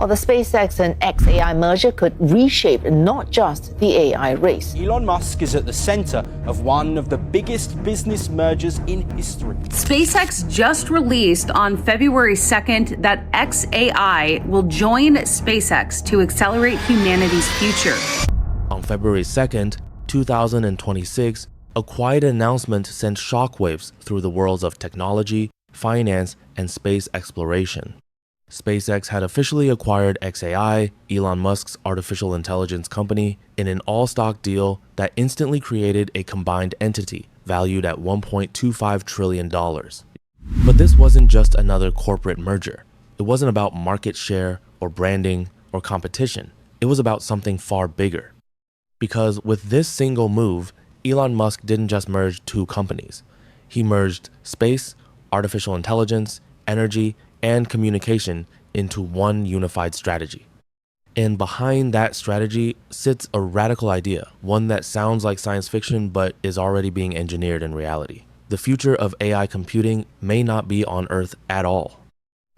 While the SpaceX and xAI merger could reshape not just the AI race. Elon Musk is at the center of one of the biggest business mergers in history. SpaceX just released on February 2nd that xAI will join SpaceX to accelerate humanity's future. On February 2nd, 2026, a quiet announcement sent shockwaves through the worlds of technology, finance, and space exploration. SpaceX had officially acquired xAI, Elon Musk's artificial intelligence company, in an all-stock deal that instantly created a combined entity valued at $1.25 trillion. But this wasn't just another corporate merger. It wasn't about market share or branding or competition. It was about something far bigger. Because with this single move, Elon Musk didn't just merge two companies. He merged space, artificial intelligence, energy, and communication into one unified strategy. And behind that strategy sits a radical idea, one that sounds like science fiction but is already being engineered in reality. The future of AI computing may not be on Earth at all.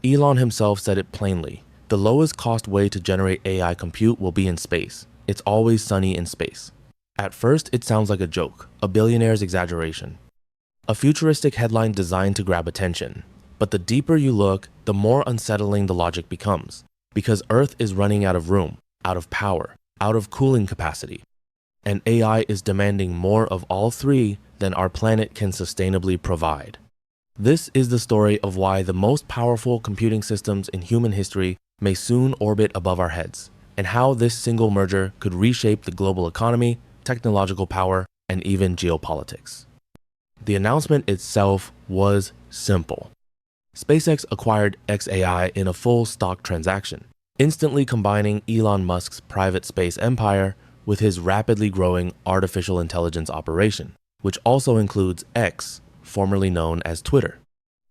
Elon himself said it plainly. The lowest cost way to generate AI compute will be in space. It's always sunny in space. At first, it sounds like a joke, a billionaire's exaggeration. A futuristic headline designed to grab attention. But the deeper you look, the more unsettling the logic becomes, because Earth is running out of room, out of power, out of cooling capacity. And AI is demanding more of all three than our planet can sustainably provide. This is the story of why the most powerful computing systems in human history may soon orbit above our heads, and how this single merger could reshape the global economy, technological power, and even geopolitics. The announcement itself was simple. SpaceX acquired xAI in a full stock transaction, instantly combining Elon Musk's private space empire with his rapidly growing artificial intelligence operation, which also includes X, formerly known as Twitter.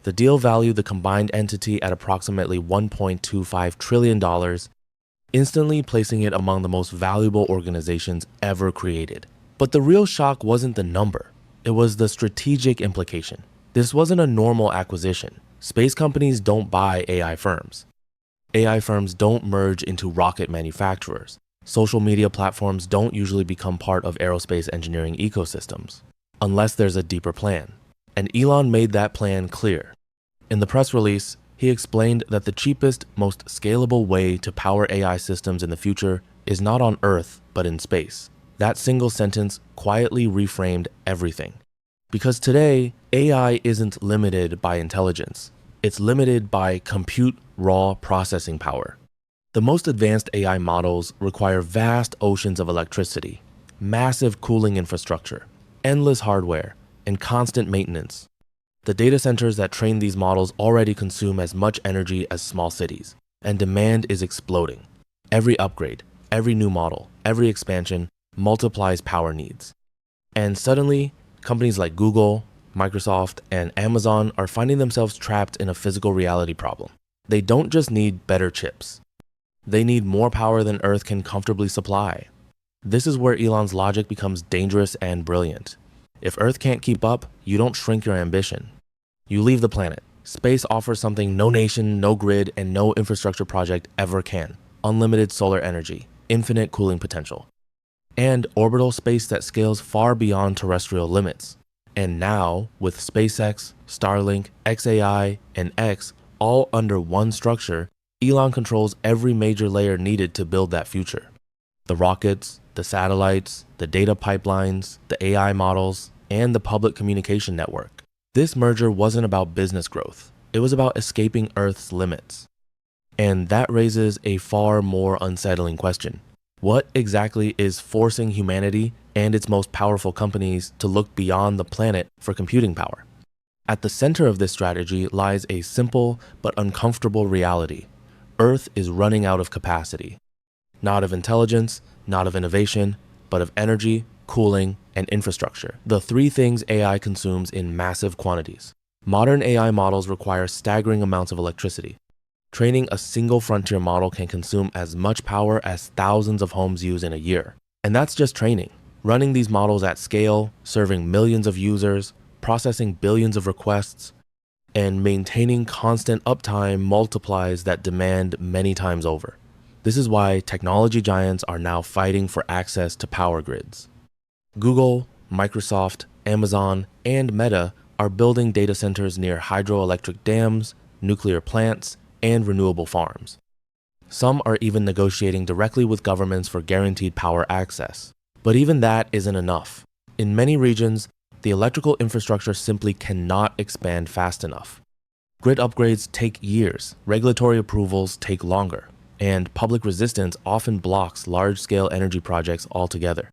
The deal valued the combined entity at approximately $1.25 trillion, instantly placing it among the most valuable organizations ever created. But the real shock wasn't the number, it was the strategic implication. This wasn't a normal acquisition. Space companies don't buy AI firms. AI firms don't merge into rocket manufacturers. Social media platforms don't usually become part of aerospace engineering ecosystems, unless there's a deeper plan. And Elon made that plan clear. In the press release, he explained that the cheapest, most scalable way to power AI systems in the future is not on Earth, but in space. That single sentence quietly reframed everything. Because today, AI isn't limited by intelligence. It's limited by compute raw processing power. The most advanced AI models require vast oceans of electricity, massive cooling infrastructure, endless hardware, and constant maintenance. The data centers that train these models already consume as much energy as small cities, and demand is exploding. Every upgrade, every new model, every expansion multiplies power needs. And suddenly, companies like Google, Microsoft, and Amazon are finding themselves trapped in a physical reality problem. They don't just need better chips. They need more power than Earth can comfortably supply. This is where Elon's logic becomes dangerous and brilliant. If Earth can't keep up, you don't shrink your ambition. You leave the planet. Space offers something no nation, no grid, and no infrastructure project ever can. Unlimited solar energy, infinite cooling potential, and orbital space that scales far beyond terrestrial limits. And now, with SpaceX, Starlink, xAI, and X all under one structure, Elon controls every major layer needed to build that future. The rockets, the satellites, the data pipelines, the AI models, and the public communication network. This merger wasn't about business growth. It was about escaping Earth's limits. And that raises a far more unsettling question. What exactly is forcing humanity and its most powerful companies to look beyond the planet for computing power? At the center of this strategy lies a simple but uncomfortable reality. Earth is running out of capacity. Not of intelligence, not of innovation, but of energy, cooling, and infrastructure. The three things AI consumes in massive quantities. Modern AI models require staggering amounts of electricity. Training a single frontier model can consume as much power as thousands of homes use in a year. And that's just training. Running these models at scale, serving millions of users, processing billions of requests, and maintaining constant uptime multiplies that demand many times over. This is why technology giants are now fighting for access to power grids. Google, Microsoft, Amazon, and Meta are building data centers near hydroelectric dams, nuclear plants, and renewable farms. Some are even negotiating directly with governments for guaranteed power access. But even that isn't enough. In many regions, the electrical infrastructure simply cannot expand fast enough. Grid upgrades take years, regulatory approvals take longer, and public resistance often blocks large-scale energy projects altogether.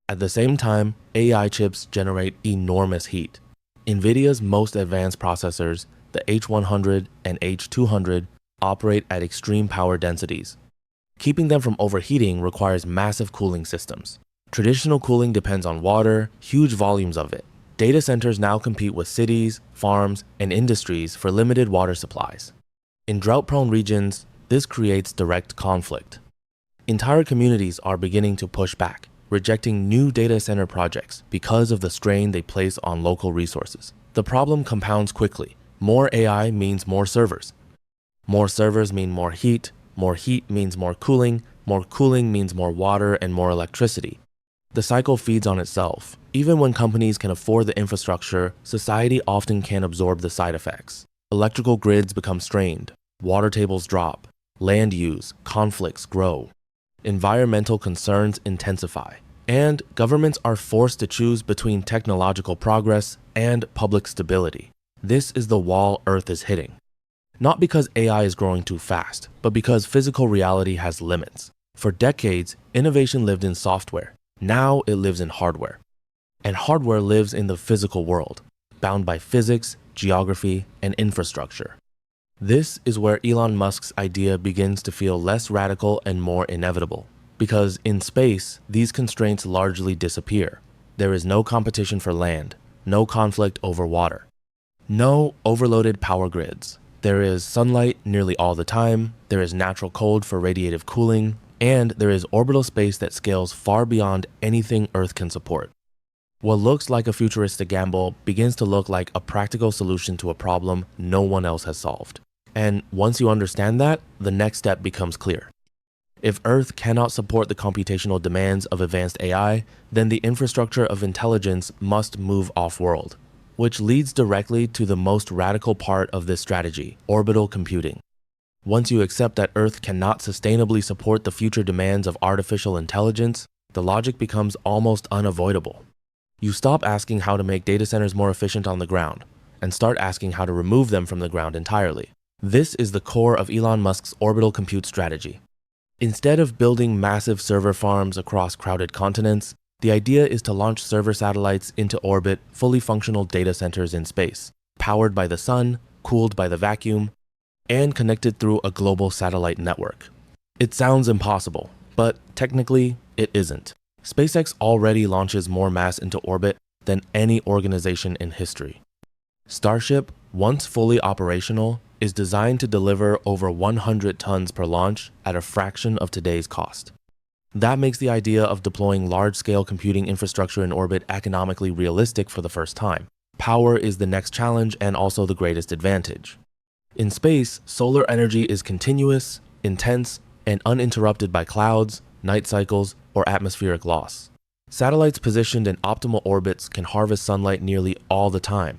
At the same time, AI chips generate enormous heat. NVIDIA's most advanced processors, the H100 and H200, operate at extreme power densities. Keeping them from overheating requires massive cooling systems. Traditional cooling depends on water, huge volumes of it. Data centers now compete with cities, farms, and industries for limited water supplies. In drought-prone regions, this creates direct conflict. Entire communities are beginning to push back, rejecting new data center projects because of the strain they place on local resources. The problem compounds quickly. More AI means more servers. More servers mean more heat means more cooling means more water and more electricity. The cycle feeds on itself. Even when companies can afford the infrastructure, society often can't absorb the side effects. Electrical grids become strained, water tables drop, land use, conflicts grow. Environmental concerns intensify, and governments are forced to choose between technological progress and public stability. This is the wall Earth is hitting. Not because AI is growing too fast, but because physical reality has limits. For decades, innovation lived in software. Now it lives in hardware. And hardware lives in the physical world, bound by physics, geography, and infrastructure. This is where Elon Musk's idea begins to feel less radical and more inevitable. Because in space, these constraints largely disappear. There is no competition for land, no conflict over water, no overloaded power grids. There is sunlight nearly all the time, there is natural cold for radiative cooling, and there is orbital space that scales far beyond anything Earth can support. What looks like a futuristic gamble begins to look like a practical solution to a problem no one else has solved. And once you understand that, the next step becomes clear. If Earth cannot support the computational demands of advanced AI, then the infrastructure of intelligence must move off-world, which leads directly to the most radical part of this strategy, orbital computing. Once you accept that Earth cannot sustainably support the future demands of artificial intelligence, the logic becomes almost unavoidable. You stop asking how to make data centers more efficient on the ground, and start asking how to remove them from the ground entirely. This is the core of Elon Musk's orbital compute strategy. Instead of building massive server farms across crowded continents, the idea is to launch server satellites into orbit fully functional data centers in space, powered by the sun, cooled by the vacuum, and connected through a global satellite network. It sounds impossible, but technically, it isn't. SpaceX already launches more mass into orbit than any organization in history. Starship, once fully operational, is designed to deliver over 100 tons per launch at a fraction of today's cost. That makes the idea of deploying large-scale computing infrastructure in orbit economically realistic for the first time. Power is the next challenge and also the greatest advantage. In space, solar energy is continuous, intense, and uninterrupted by clouds, night cycles, or atmospheric loss. Satellites positioned in optimal orbits can harvest sunlight nearly all the time.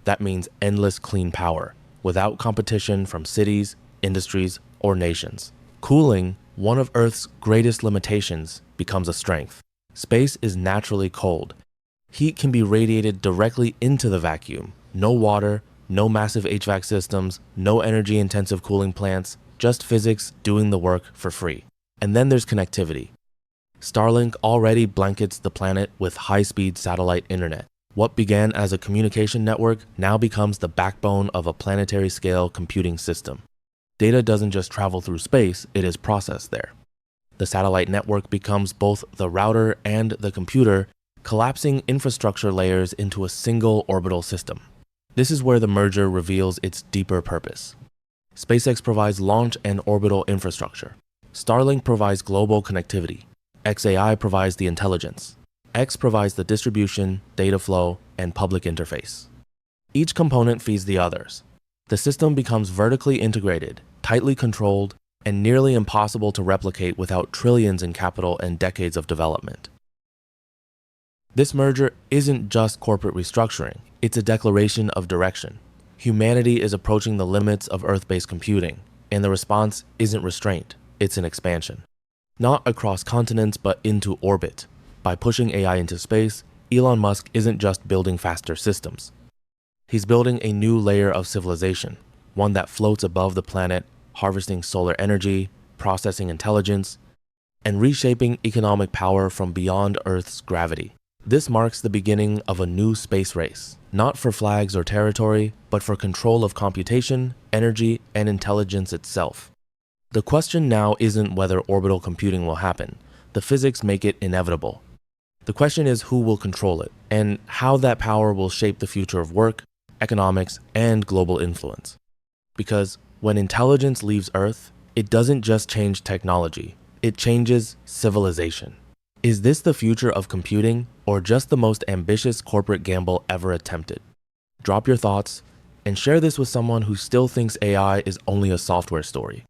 That means endless clean power, without competition from cities, industries, or nations. Cooling, one of Earth's greatest limitations, becomes a strength. Space is naturally cold. Heat can be radiated directly into the vacuum. No water, no massive HVAC systems, no energy-intensive cooling plants, just physics doing the work for free. And then there's connectivity. Starlink already blankets the planet with high-speed satellite internet. What began as a communication network now becomes the backbone of a planetary-scale computing system. Data doesn't just travel through space, it is processed there. The satellite network becomes both the router and the computer, collapsing infrastructure layers into a single orbital system. This is where the merger reveals its deeper purpose. SpaceX provides launch and orbital infrastructure. Starlink provides global connectivity. xAI provides the intelligence. X provides the distribution, data flow, and public interface. Each component feeds the others. The system becomes vertically integrated, tightly controlled, and nearly impossible to replicate without trillions in capital and decades of development. This merger isn't just corporate restructuring, it's a declaration of direction. Humanity is approaching the limits of Earth-based computing, and the response isn't restraint, it's an expansion. Not across continents, but into orbit. By pushing AI into space, Elon Musk isn't just building faster systems. He's building a new layer of civilization, one that floats above the planet, harvesting solar energy, processing intelligence, and reshaping economic power from beyond Earth's gravity. This marks the beginning of a new space race, not for flags or territory, but for control of computation, energy, and intelligence itself. The question now isn't whether orbital computing will happen. The physics make it inevitable. The question is who will control it, and how that power will shape the future of work, economics, and global influence. Because when intelligence leaves Earth, it doesn't just change technology, it changes civilization. Is this the future of computing, or just the most ambitious corporate gamble ever attempted? Drop your thoughts, and share this with someone who still thinks AI is only a software story.